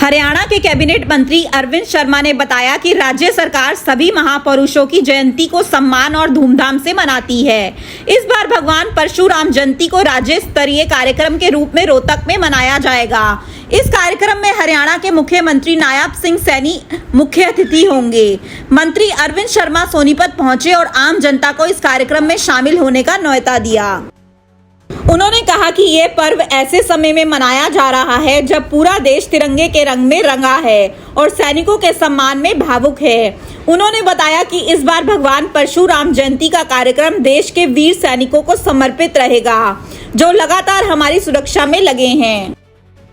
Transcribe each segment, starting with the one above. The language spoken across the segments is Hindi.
हरियाणा के कैबिनेट मंत्री अरविंद शर्मा ने बताया कि राज्य सरकार सभी महापुरुषों की जयंती को सम्मान और धूमधाम से मनाती है। इस बार भगवान परशुराम जयंती को राज्य स्तरीय कार्यक्रम के रूप में रोहतक में मनाया जाएगा। इस कार्यक्रम में हरियाणा के मुख्यमंत्री नायब सिंह सैनी मुख्य अतिथि होंगे। मंत्री अरविंद शर्मा सोनीपत पहुंचे और आम जनता को इस कार्यक्रम में शामिल होने का न्योता दिया। उन्होंने कहा कि ये पर्व ऐसे समय में मनाया जा रहा है जब पूरा देश तिरंगे के रंग में रंगा है और सैनिकों के सम्मान में भावुक है। उन्होंने बताया कि इस बार भगवान परशुराम जयंती का कार्यक्रम देश के वीर सैनिकों को समर्पित रहेगा, जो लगातार हमारी सुरक्षा में लगे हैं।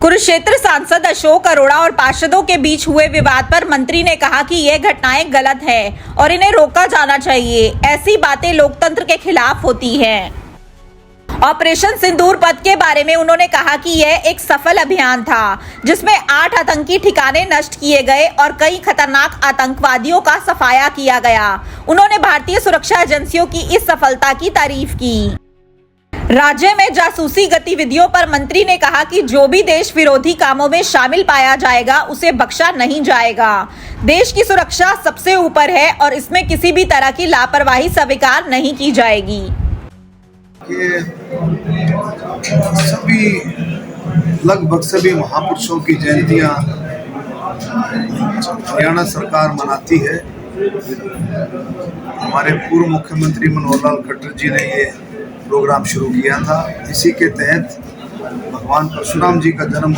कुरुक्षेत्र सांसद अशोक अरोड़ा और पार्षदों के बीच हुए विवाद पर मंत्री ने कहा कि ये घटनाएं गलत हैं और इन्हें रोका जाना चाहिए। ऐसी बातें लोकतंत्र के खिलाफ होती हैं। ऑपरेशन सिंदूर पथ के बारे में उन्होंने कहा कि यह एक सफल अभियान था जिसमें 8 आतंकी ठिकाने नष्ट किए गए और कई खतरनाक आतंकवादियों का सफाया किया गया। उन्होंने भारतीय सुरक्षा एजेंसियों की इस सफलता की तारीफ की। राज्य में जासूसी गतिविधियों पर मंत्री ने कहा कि जो भी देश विरोधी कामों में शामिल पाया जाएगा उसे बख्शा नहीं जाएगा। देश की सुरक्षा सबसे ऊपर है और इसमें किसी भी तरह की लापरवाही स्वीकार नहीं की जाएगी। कि लगभग सभी महापुरुषों की जयंतियां हरियाणा सरकार मनाती है। हमारे पूर्व मुख्यमंत्री मनोहर लाल खट्टर जी ने ये प्रोग्राम शुरू किया था। इसी के तहत भगवान परशुराम जी का जन्म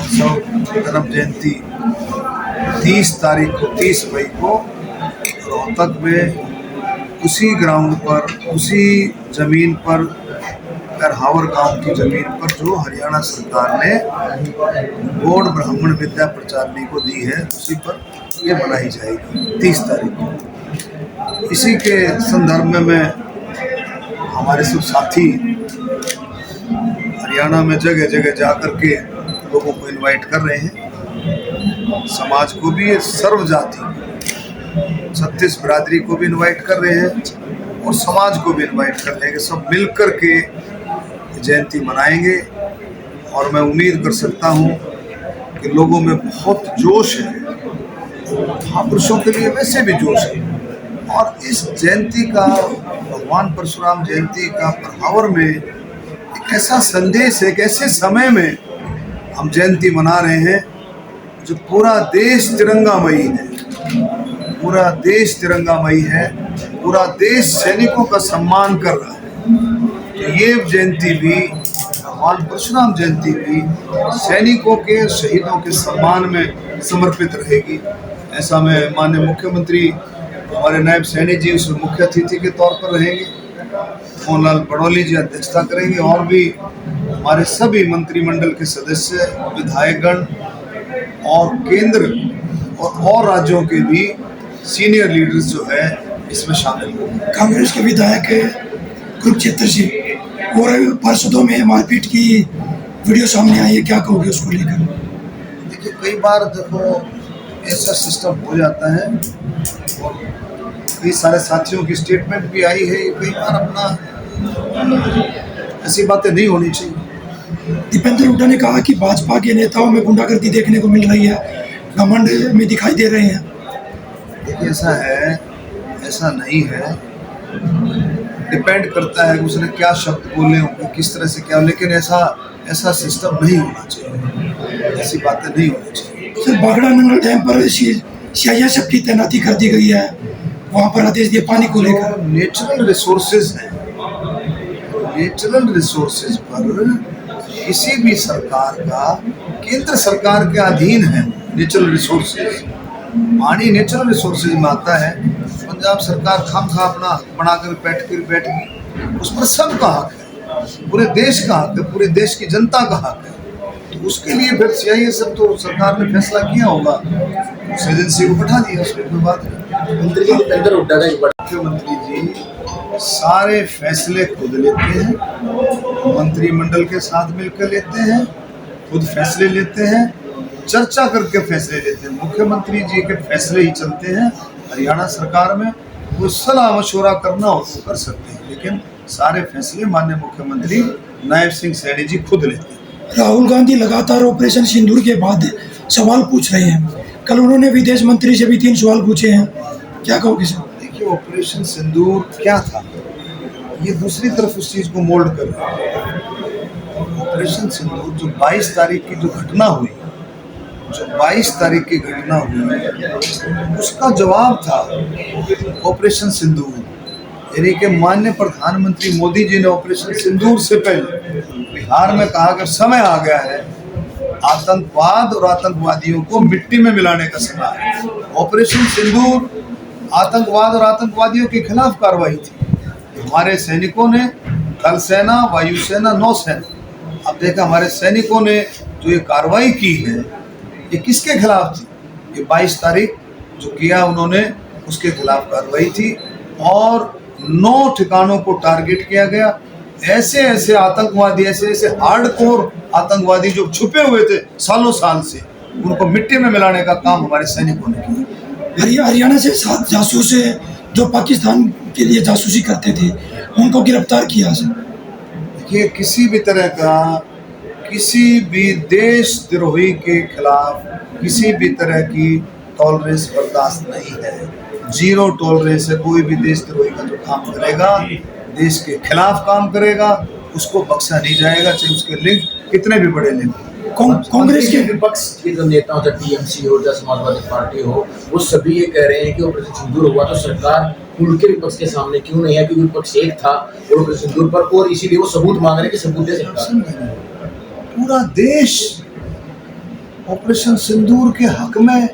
जयंती 30 मई को रोहतक में उसी ग्राउंड पर, उसी जमीन पर, करहावर गांव की जमीन पर जो हरियाणा सरकार ने गौड़ ब्राह्मण विद्या प्रचारनी को दी है, उसी पर ये मनाई जाएगी 30 तारीख को। इसी के संदर्भ में मैं हमारे सब साथी हरियाणा में जगह जगह जाकर के लोगों को इनवाइट कर रहे हैं। समाज को भी, सर्व जाति 36 बिरादरी को भी इनवाइट कर रहे हैं और समाज को भी इनवाइट कर रहे हैं कि सब मिलकर के जयंती मनाएंगे। और मैं उम्मीद कर सकता हूँ कि लोगों में बहुत जोश है, महापुरुषों के लिए वैसे भी जोश है। और इस जयंती का, भगवान परशुराम जयंती का प्रभावर में एक ऐसा संदेश है कि ऐसे समय में हम जयंती मना रहे हैं जो पूरा देश तिरंगामयी है, पूरा देश तिरंगामयी है, पूरा देश सैनिकों का सम्मान कर रहा है। तो ये जयंती भी, भगवान परशुराम जयंती भी सैनिकों के, शहीदों के सम्मान में समर्पित रहेगी। ऐसा मैं माननीय मुख्यमंत्री हमारे नायब सैनी जी उस मुख्य अतिथि के तौर पर रहेंगे, मोहनलाल बड़ौली जी अध्यक्षता करेंगे और भी हमारे सभी मंत्रिमंडल के सदस्य, विधायकगण और केंद्र और राज्यों के भी सीनियर लीडर्स जो है इसमें शामिल होंगे। कांग्रेस के विधायक कुरुक्षेत्र से और पार्षदों में मारपीट की वीडियो सामने आई है, क्या कहोगे उसको लेकर? देखिए, कई बार देखो ऐसा सिस्टम हो जाता है और कई सारे साथियों की स्टेटमेंट भी आई है। कई बार अपना ऐसी बातें नहीं होनी चाहिए। दीपेंद्र हुड्डा ने कहा कि भाजपा के नेताओं में गुंडागर्दी देखने को मिल रही है, घमंड में दिखाई दे रहे हैं। देखिए, ऐसा है, ऐसा नहीं है। डिपेंड करता है कि उसने क्या शब्द बोले होंगे, किस तरह से क्या, लेकिन ऐसा सिस्टम नहीं होना चाहिए, ऐसी बातें नहीं होनी चाहिए। सर, बागड़ा नंगल डैम पर सीआईएसएफ की तैनाती कर दी गई है, वहाँ पर आदेश दिए पानी को लेकर। नेचुरल रिसोर्सेज हैं, नेचुरल रिसोर्सेज पर किसी भी सरकार का, केंद्र सरकार के अधीन है नेचुरल रिसोर्सेज। पानी नेचुरल रिसोर्सेज में आता है। पंजाब सरकार खामखा अपना हक बनाकर बैठ गई, उस पर सबका हक है, पूरे देश का हक है, पूरे देश की जनता का हक है। तो उसके लिए फिर सीआईएसएफ तो सरकार ने फैसला किया होगा, उस एजेंसी को बैठा दिया, उसमें कोई बात नहीं। मुख्यमंत्री जी सारे फैसले खुद लेते हैं, मंत्रिमंडल के साथ मिलकर लेते हैं, खुद फैसले लेते हैं, चर्चा करके फैसले लेते हैं। मुख्यमंत्री जी के फैसले ही चलते हैं। हरियाणा सरकार में कोई सलाह मशवरा करना हो तो कर सकते हैं, लेकिन सारे फैसले माननीय मुख्यमंत्री नायब सिंह सैनी जी खुद लेते हैं। राहुल गांधी लगातार ऑपरेशन सिंदूर के बाद सवाल पूछ रहे हैं। कल उन्होंने विदेश मंत्री से भी 3 सवाल पूछे हैं, क्या कहोगे सर? देखिए, ऑपरेशन सिंदूर क्या था, ये दूसरी तरफ उस चीज को मोल्ड कर रहा है। ऑपरेशन सिंदूर जो 22 तारीख की जो घटना हुई, उसका जवाब था ऑपरेशन सिंदूर। यानी कि माननीय प्रधानमंत्री मोदी जी ने ऑपरेशन सिंदूर से पहले बिहार में कहा कि समय आ गया है, आतंकवाद और आतंकवादियों को मिट्टी में मिलाने का समय है। ऑपरेशन सिंदूर आतंकवाद और आतंकवादियों के खिलाफ कार्रवाई थी। हमारे सैनिकों ने, थल सेना, वायुसेना, नौसेना, अब देखा हमारे सैनिकों ने जो ये कार्रवाई की है, ये किसके खिलाफ थी? ये 22 तारीख जो किया उन्होंने, उसके खिलाफ कार्रवाई थी और 9 ठिकानों को टारगेट किया गया। ऐसे ऐसे आतंकवादी, ऐसे हार्डकोर आतंकवादी जो छुपे हुए थे सालों साल से, उनको मिट्टी में मिलाने का काम हमारे सैनिकों ने किया। हरियाणा से 7 जासूस जो पाकिस्तान के लिए जासूसी करते थे, उनको गिरफ्तार किया सर। देखिए, किसी भी तरह का, किसी भी देशद्रोही के खिलाफ किसी भी तरह की टॉलरेंस बर्दाश्त नहीं है। 0 टॉलरेंस है। कोई भी देशद्रोही का जो काम करेगा, देश के खिलाफ काम करेगा, उसको बख्शा नहीं जाएगा, चाहे उसके लिंक कितने भी बड़े लिंक। कांग्रेस के विपक्ष के जो नेता हो, चाहे टीएमसी हो, चाहे समाजवादी पार्टी हो, वो सभी ये कह रहे हैं कि ऑपरेशन सिंदूर हुआ तो सरकार खुल के विपक्ष के सामने क्यों नहीं है, क्योंकि विपक्ष एक था ऑपरेशन सिंदूर पर, और इसीलिए वो सबूत मांग रहे हैं कि सबूत दे सरकार। पूरा देश ऑपरेशन सिंदूर के हक में,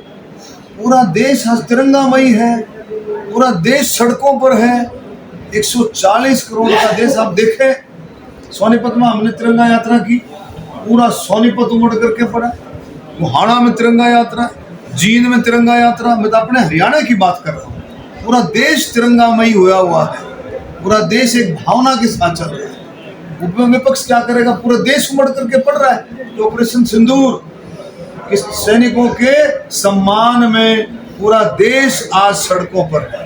पूरा देश आज तिरंगामयी है, पूरा देश सड़कों पर है। 140 करोड़ का देश। आप देखें, सोनीपत में हमने तिरंगा यात्रा की, पूरा सोनीपत उमड़ करके पड़ा। गोहाना में तिरंगा यात्रा, जींद में तिरंगा यात्रा। मैं तो अपने हरियाणा की बात कर रहा हूँ। पूरा देश तिरंगामयी हुआ है, पूरा देश एक भावना के साथ चल रहा है। विपक्ष क्या करेगा? पूरा देश उमड़ करके पड़ रहा है। तो ऑपरेशन सिंदूर किस सैनिकों के सम्मान में पूरा देश आज सड़कों पर है।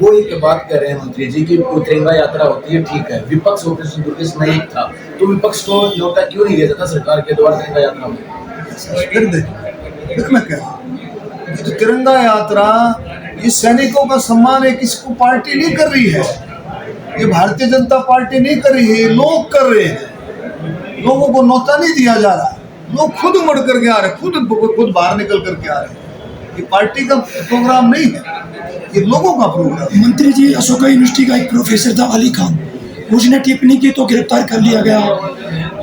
वो एक बात कर रहे हैं मंत्री जी की तिरंगा यात्रा होती है, ठीक है, विपक्ष ऑपरेशन सिंदूर के समय एक था, तो विपक्ष को न्योता क्यों नहीं दिया था सरकार के द्वारा तिरंगा यात्रा में? फिर मैं कह रहा हूँ, ये तो तिरंगा यात्रा, ये सैनिकों का सम्मान है, किसी को पार्टी नहीं कर रही है, ये भारतीय जनता पार्टी नहीं कर रही है, लोग कर रहे हैं। लोगों को न्योता नहीं दिया जा रहा, लोग खुद उमड़ करके आ रहे, खुद बाहर निकल करके आ रहे हैं। ये पार्टी का प्रोग्राम नहीं है, ये लोगों का प्रोग्राम। मंत्री जी, अशोका यूनिवर्सिटी का एक प्रोफेसर था अली खान, उसने टिप्पणी की तो गिरफ्तार कर लिया गया।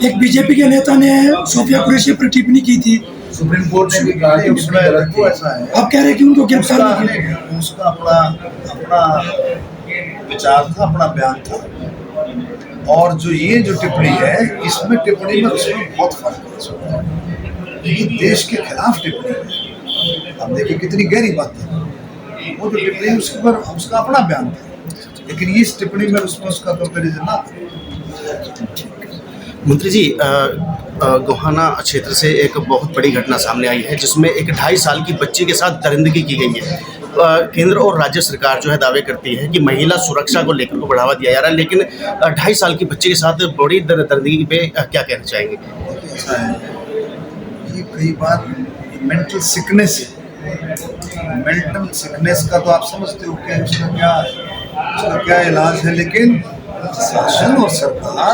एक बीजेपी के नेता ने सोफिया कुरैशी पर टिप्पणी की थी, सुप्रीम कोर्ट ने भी कहा कि उसमें गलत थी। ऐसा है, आप कह रहे हैं कि उनको गिरफ्तार नहीं किया? उसका अपना विचार था, अपना बयान था। और जो ये जो टिप्पणी है, इसमें टिप्पणी में उसमें बहुत फर्क है। ये देश के खिलाफ टिप्पणी है। अब देखिए कितनी गहरी बात है। वो जो टिप्पणी उसके ऊपर उसका अपना बयान था, लेकिन इस टिप्पणी में उसमें उसका कंपेरिजन ना। मंत्री जी, गोहाना क्षेत्र से एक बहुत बड़ी घटना सामने आई है, जिसमें एक 2.5 साल की बच्ची के साथ दरिंदगी की गई है। केंद्र और राज्य सरकार जो है दावे करती है कि महिला सुरक्षा को लेकर को बढ़ावा दिया जा रहा है, लेकिन 2.5 साल की बच्ची के साथ बड़ी दरिंदगी पे क्या कहना चाहेंगे? ऐसा है कि कई बार मेंटल सिकनेस का तो आप समझते हो क्या उसका क्या इलाज है, लेकिन शासन और सरकार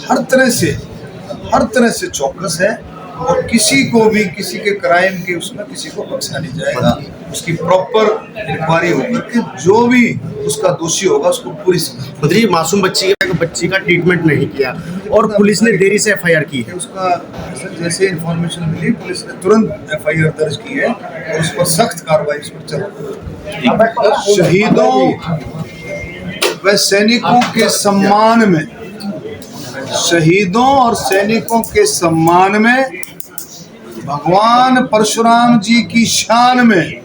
हर तरह से चौकस है और किसी को भी किसी के क्राइम के उसमें किसी को बख्शा नहीं जाएगा। उसकी प्रॉपर इंक्वायरी होकर के जो भी उसका दोषी होगा उसको पूरी सजा। मंत्री, मासूम बच्ची का ट्रीटमेंट नहीं किया और पुलिस ने देरी से FIR की है। उसका जैसे इन्फॉर्मेशन मिली, पुलिस ने तुरंत FIR दर्ज की है और उस पर सख्त कार्रवाई उस पर चल रही है। शहीदों व सैनिकों के सम्मान में, शहीदों और सैनिकों के सम्मान में, भगवान परशुराम जी की शान में,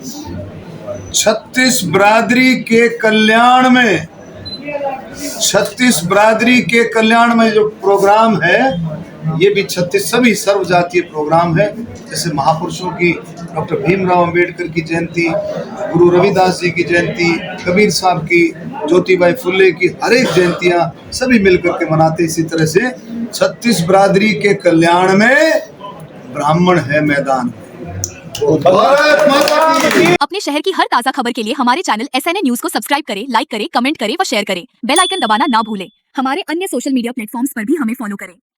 36 बरादरी के कल्याण में, 36 बरादरी के कल्याण में जो प्रोग्राम है, ये भी 36 सभी सर्व जातीय प्रोग्राम है। जैसे महापुरुषों की, डॉक्टर भीमराव अंबेडकर की जयंती, गुरु रविदास जी की जयंती, कबीर साहब की, ज्योतिबाई फुले की, हर एक जयंतियाँ सभी मिलकर के मनाते। इसी तरह से 36 बरादरी के कल्याण में ब्राह्मण है मैदान में। भारत माता की। अपने शहर की हर ताज़ा खबर के लिए हमारे चैनल SNA न्यूज़ को सब्सक्राइब करें, लाइक करें, कमेंट करें व शेयर करें। बेल आइकन दबाना ना भूलें। हमारे अन्य सोशल मीडिया प्लेटफॉर्म्स पर भी हमें फॉलो करें।